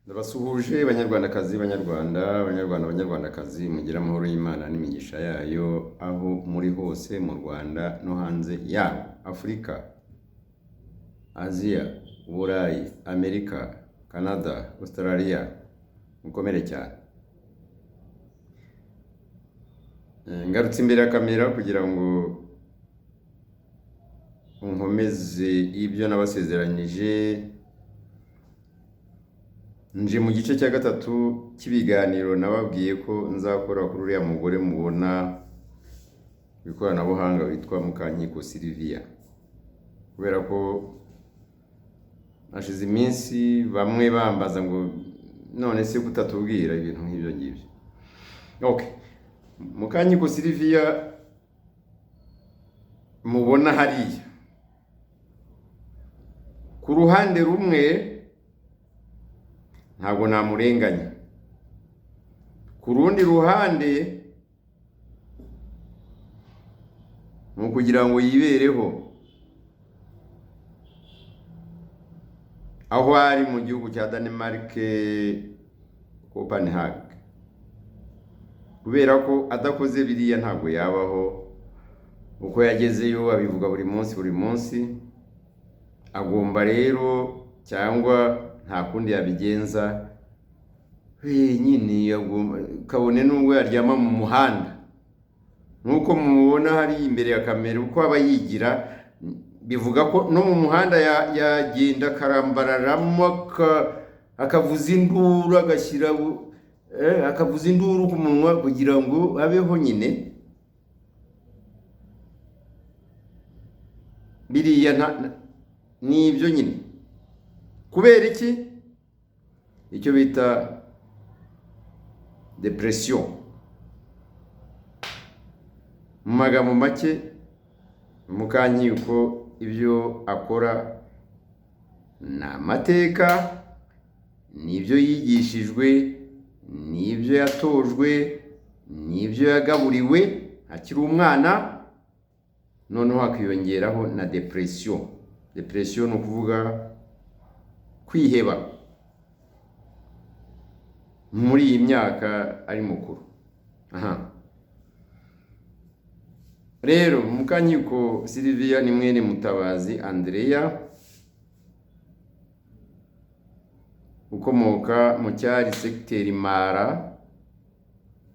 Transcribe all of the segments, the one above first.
Ndabasuhuje banyarwandakazi banyarwandakazi mugira amahoro y'Imana n'imigisha yayo aho muri hose mu Rwanda no hanze ya Afrika, Asia, Burayi, Amerika, Canada, Australia. Mukomere cyane. Ngarutse imbere ya kamera kugira ngo nkomeze ibyo nabasezeranyije. Nje mu gice cya gatatu cy'ibiganiro nababwiye ko nzakora kuri uriya mugore mubona ikoranabuhanga witwa MUKANKIKO Sylvie, kubera ko hashize iminsi bamwe bambaza ngo none se kutatubwira ibintu nk'ibyo ngibyo. Okay, MUKANKIKO Sylvie mubona hariya, ku ruhande rumwe ntabwo namurenganya, ku rundi ruhande mu kugira ngo yibereho aho ari mu gihugu cya Denmark, Copenhagen, kubera ko adakoze biriya ntabwo yabaho. Uko yagezeyo abivuga buri munsi, agomba rero cyangwa nta kundi yabigenza wenyine, kabone n'ubwo yaryama mu muhanda nuko mubona hari imbere ya kamera uko aba yigira. Bivuga ko no mu muhanda yagenda karambararamo akavuza induru, agashyira akavuza induru ku munwa kugira ngo abeho nyine. Biriya ni ibyo nyine. Kubera iki? Icyo bita depression. Mu magambo make, MUKANKIKO ibyo akora ni amateka, n'ibyo yigishijwe, n'ibyo yatojwe, n'ibyo yagaburiwe akiri umwana, noneho hakiyongeraho na depression. Depression ni ukuvuga kwiheba muri iyi myaka ari mukuru. Rero MUKANKIKO Sylvie ni mwene Mutabazi Andrea, ukomoka mu cyari secteur Mara,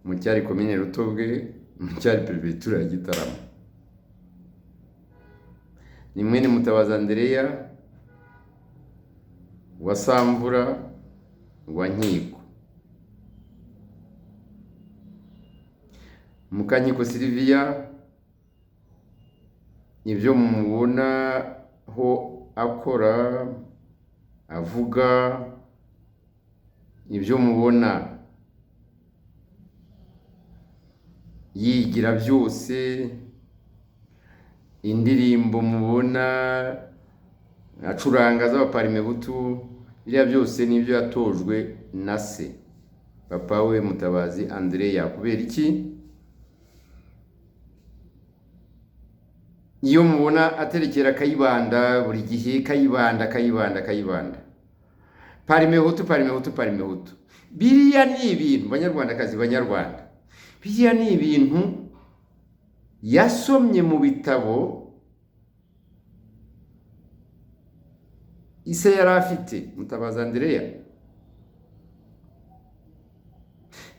mu cyari komine Rutobwe, mu cyari perefegitura ya Gitarama. Ni mwene Mutabazi Andrea wa Samvura wa Nkiko. MUKANKIKO Sylvie ibyo mubona ho akora, avuga, ibyo mubona yigira byose, indirimbo mubona acuranga z'aba-Permehutu, biriya byose nibyo yatojwe na se, papa we Mutabazi Andrea. Kubera iki? Iyo mubona aterekera Kayibanda buri gihe, Kayibanda, Permehutu, biriya ni ibintu banyarwandakazi, banyarwanda, biriya ni ibintu yasomye mu bitabo ise yari afite, Mutabazi Andrea.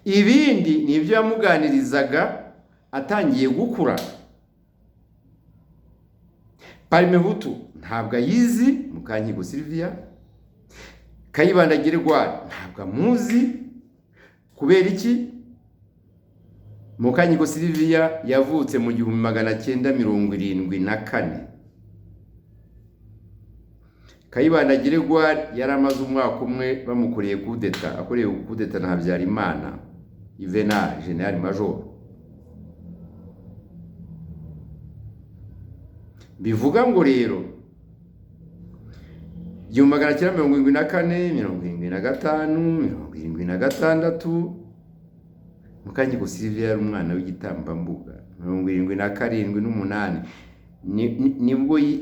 Ibindi ni ibyo yamuganirizaga atangiye gukura. Permehutu ntabwo ayizi MUKANKIKO Sylvie, Kayibanda ntabwo amuzi. Kubera iki? MUKANKIKO Sylvie yavutse mu 1974. Kayibanda yari amaze umwaka umwe bamukoreye kudeta, akoreye kudeta na Habyarimana Juvenal General Major. Bivuga ngo rero 1974, 75, 76 MUKANKIKO Sylvie yari umwana w'igitambambuga. 77 n'umunani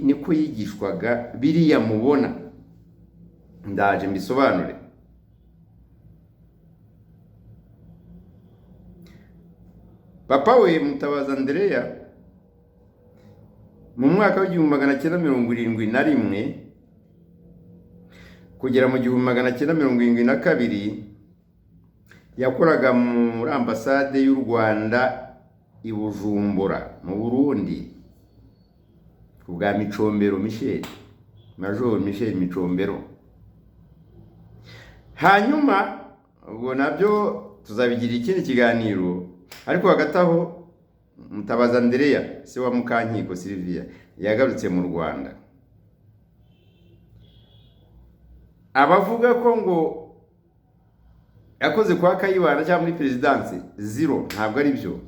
niko yigishwaga biriya mubona. Ndaje mbisobanure. papa we Mutabazi Andrea mu mwaka wa 1971 kugera mu 1972 yakoraga muri ambasade y'u Rwanda i Bujumbura mu Burundi kubwa Micombero Major Michel Micombero. Hanyuma ubwo nabyo tuzabigira ikindi kiganiro, ariko hagataho Mutabazi Andrea se wa Mukankiko Sylvie yagarutse mu Rwanda. Abavuga ko ngo yakoze kwa Kayibanda cyangwa muri presidence zero, ntabwo ari byo,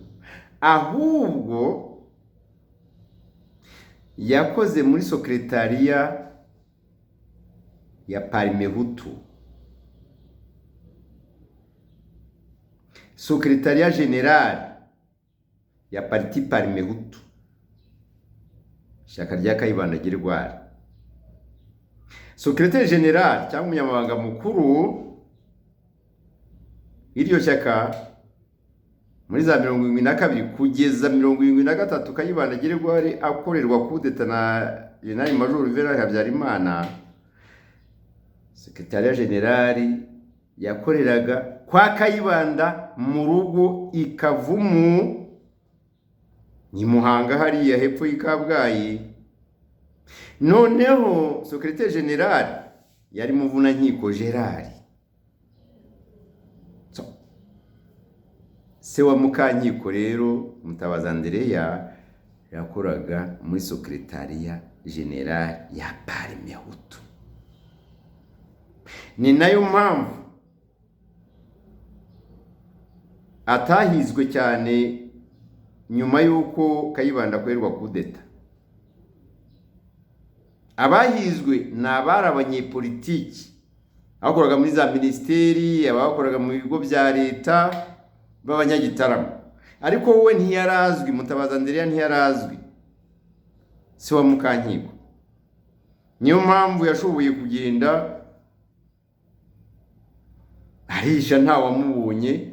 ahubwo yakoze muri secretariat ya Permehutu, secretariat general ya parti Permehutu, shaka rya Kayibanda Girwari. Secretary general cyangwa umunyamabanga mukuru iryo shaka muri za 72 kugeza 73 Kayibanda Girwari akorerwa kudeta na General Major Vera Habyarimana. Secretariat general yakoreraga kwa Kayibanda mu rugo Ikavumu ni Muhanga hariya hepfo y'Ikabwayi. Noneho secrétaire général yari Muvunankiko Gerard, se wa Mukankiko rero Mutabazi Andrea yakoraga muri secrétariat général ya Permehutu. Ni nayo mpamvu atahizwe cyane nyuma yuko Kayibanda akorerwa kudeta. Abahizwe n'abari abanyepolitiki abakoraga muri za ministeri, abakoraga mu bigo bya leta b'abanyagitaramo, ariko wowe ntiyarazwi. Mutabazi Andrea ntiyarazwi, se wa Mukankiko. Niyo mpamvu yashoboye kugenda ahisha nta wamubonye,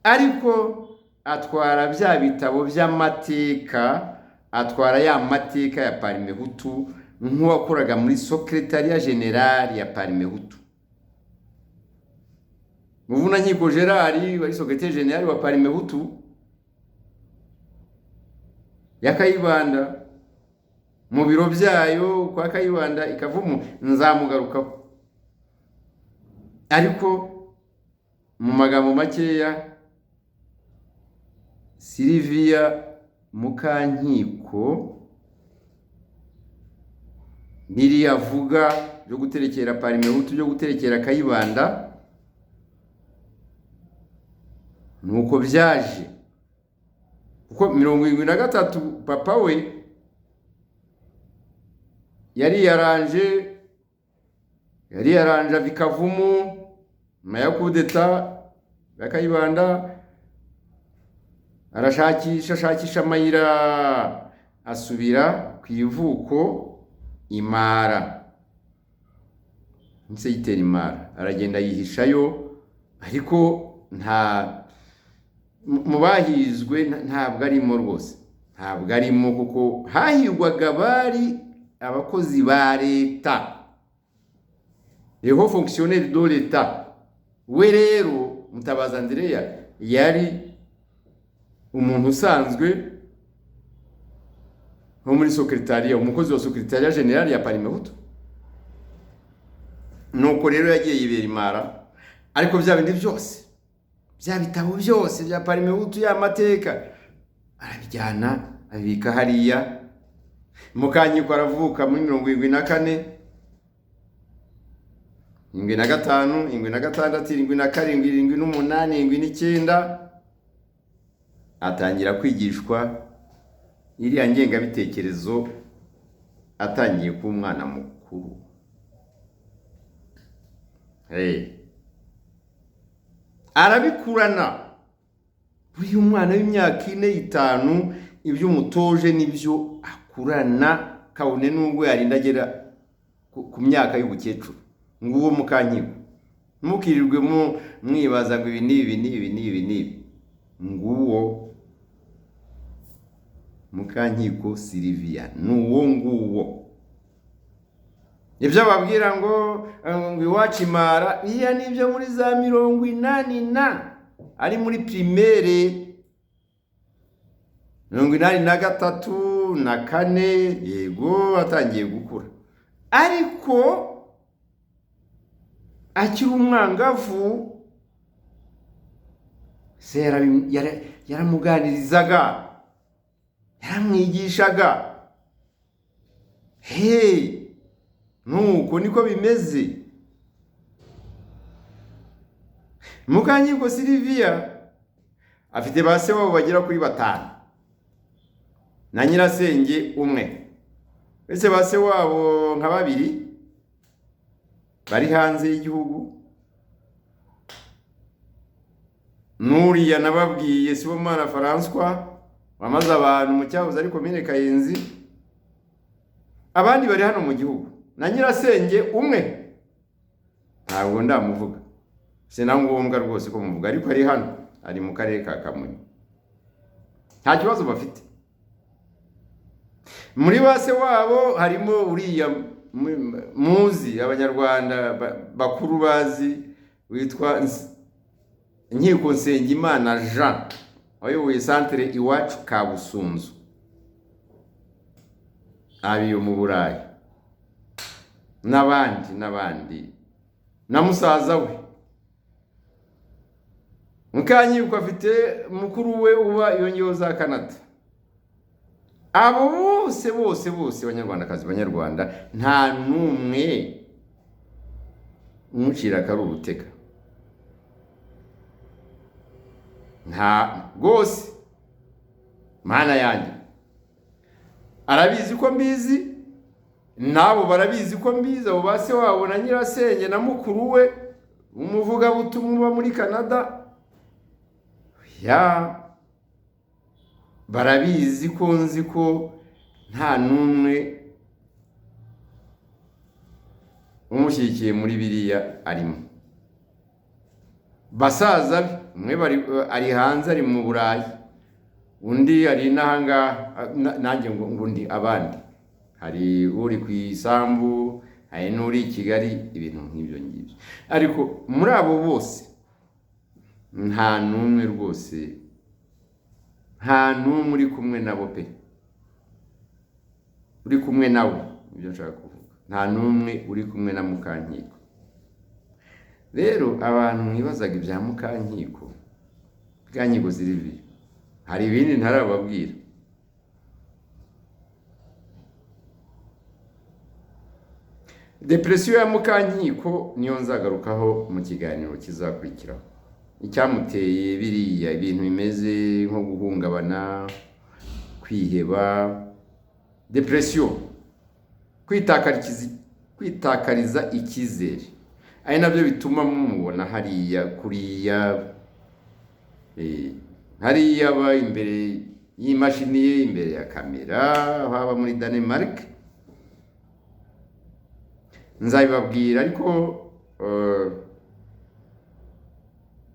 ariko atwara bya bitabo by'amateka, atwara ya mateka ya Permehutu nk'uwakoraga muri secretariat general ya Permehutu. Muvunankiko Gerard wari secretary general wa Permehutu ya Kayibanda mu biro byayo kwa Kayibanda Ikavumu, nzamugarukaho. Ariko mu magambo makeya, Sylvia Mukankiko biri yavuga byo guterekera Permehutu, byo guterekera Kayibanda, nuko byaje kuko 73 papa we yari yaranje Bikavumu maya kudeta ya Kayibanda, arashakisha amayira asubira ku ivuko Imara, nse yitera Imara, aragenda yihishayo. Ariko nta mubahizwe ntabwo arimo rwose, ntabwo arimo, kuko hahirwaga bari abakozi ba leta, les hauts fonctionnaires de l'État. We rero Mutabazi Andrea yari umuntu usanzwe nko muri secretariat, umukozi wa secretariat general ya Permehutu. Nuko rero yagiye yibera Imara, ariko bya bindi byose, bya bitabo byose bya Permehutu ya mateka arabijyana abika hariya. Mukankiko aravuka muri 74, 75, 76, 77, 78, 79 atangira kwigishwa iriya ngengabitekerezo, atangiye ku mwana mukuru. Arabikurana buri umwana w'imyaka 4, 5, ibyo umutoje nibyo akurana, kabone nubwo yarindagera ku myaka y'ubukecuru. Nguwo Mukankiko, mukirirwe mwibaza ngo ibi nibi. Nguwo Mukankiko Sylvie nuwo nguwo. Ibyo babwira ngo iwacu imara iya nibyo muri za 80 ari muri primaire 83 na 4 yego atangiye gukura, ariko akiri umwangavu se yaramuganirizaga, yaramwigishaga. Nuko niko bimeze. Mukankiko Sylvie afite base wabo bagira kuri 5 na nyirasenge umwe. Ese base wabo nka 2 bari hanze y'igihugu. Nuriya nababwiye Sibomana François wamaze abantu mu cyahoze ari komine Kayenzi. Abandi bari hano mu gihugu. Na nyirasenge umwe ntabwo ndamuvuga, sina ngombwa rwose ko muvuga, ariko ari hano, ari mu karere ka Kamonyi. Nta kibazo bafite. Muri base wabo harimo uriya muzi abanyarwanda bakuru bazi witwa Nkiko Nsengimana Jean, wayoboye centre iwacu Kabusunzu abiyo mu Burayi, n'abandi na musaza we. Mukankiko afite mukuru we uba yongeyeho za Canada. Abo bose abanyarwandakazi, abanyarwanda nta numwe umucira kari uruteka, nta rwose. Mana yanjye arabizi ko mbizi, nabo barabizi ko mbizi. Abo base wabo na nyirasenge na mukuru we umuvuga butumwa muri Canada barabizi ko nzi ko nta numwe umushyigikiye muri biriya arimo. Basaza be umwe ari hanze, ari mu Burayi, undi ari nahanga, nanjye ngo undi abandi. Hari uri ku isambu, hari n'uri i Kigali, ibintu nk'ibyo ngibyo. Ariko muri abo bose nta numwe rwose, nta numwe uri kumwe nabo pe, uri kumwe nawe, ibyo nshaka kuvuga. Nta numwe uri kumwe na Mukankiko. Rero abantu mwibazaga ibya Mukankiko Sylvie, hari ibindi ntarababwira. Depression ya Mukankiko niyo nzagarukaho mu kiganiro kizakurikiraho. Icyamuteye biriya ibintu bimeze nko guhungabana, kwiheba, depression, kwitakariza ikizere, ari nabyo bituma mumubona hariya kuriya, hariya aba imbere y'imashini ye, imbere ya kamera, haba muri Denmark. Nzabibabwira, ariko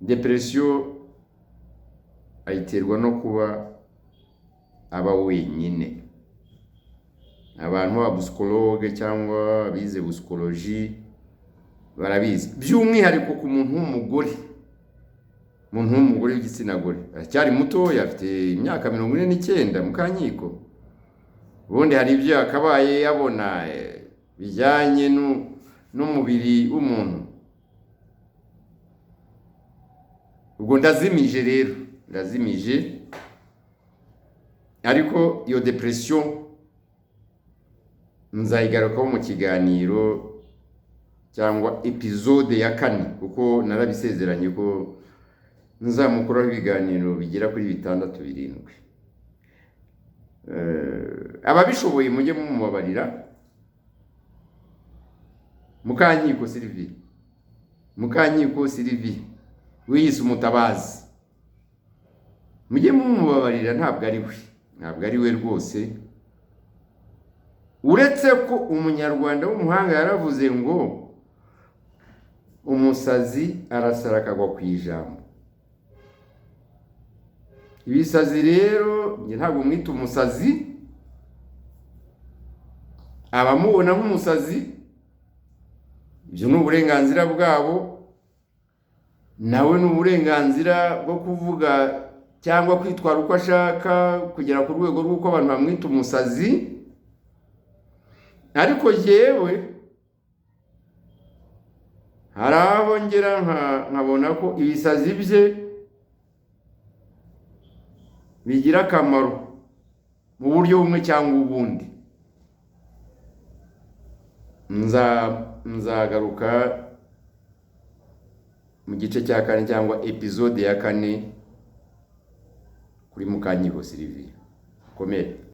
depression ayiterwa no kuba aba wenyine. Abantu ba psychologue cyangwa bize psychologie barabizi, by'umwihariko ku muntu w'umugore, w'igitsina gore. Cyari muto, afite imyaka 49 Mukankiko. Ubundi hari ibyo akabaye yabona bijyanye n'umubiri w'umuntu. Ubwo ndazimije rero, ariko iyo depression nzayigarukaho mu kiganiro cyangwa episode ya 4, kuko narabisezeranye ko nzamukuraho ibiganiro bigera kuri 6-7. Ababishoboye mujye mumubabarira. Mukankiko Sylvie wiyise umutabazi, mujye mumubabarira. Ntabwo ari we rwose. Uretse ko umunyarwanda w'umuhanga yaravuze ngo umusazi arasara akagwa ku ijambo. Ibisazi rero njye ntabwo mwita umusazi, abamubona nk'umusazi ibyo ni uburenganzira bwabo, nawe ni uburenganzira bwo kuvuga cyangwa kwitwara uko ashaka kugera ku rwego rw'uko abantu bamwita umusazi. Ariko yewe hari aho ngera nkabona ko ibisazi bye bigira akamaro mu buryo bumwe cyangwa ubundi. Nzagaruka mu gice cya 4 cyangwa episode ya 4 kuri Mukankiko Sylvie. Komere.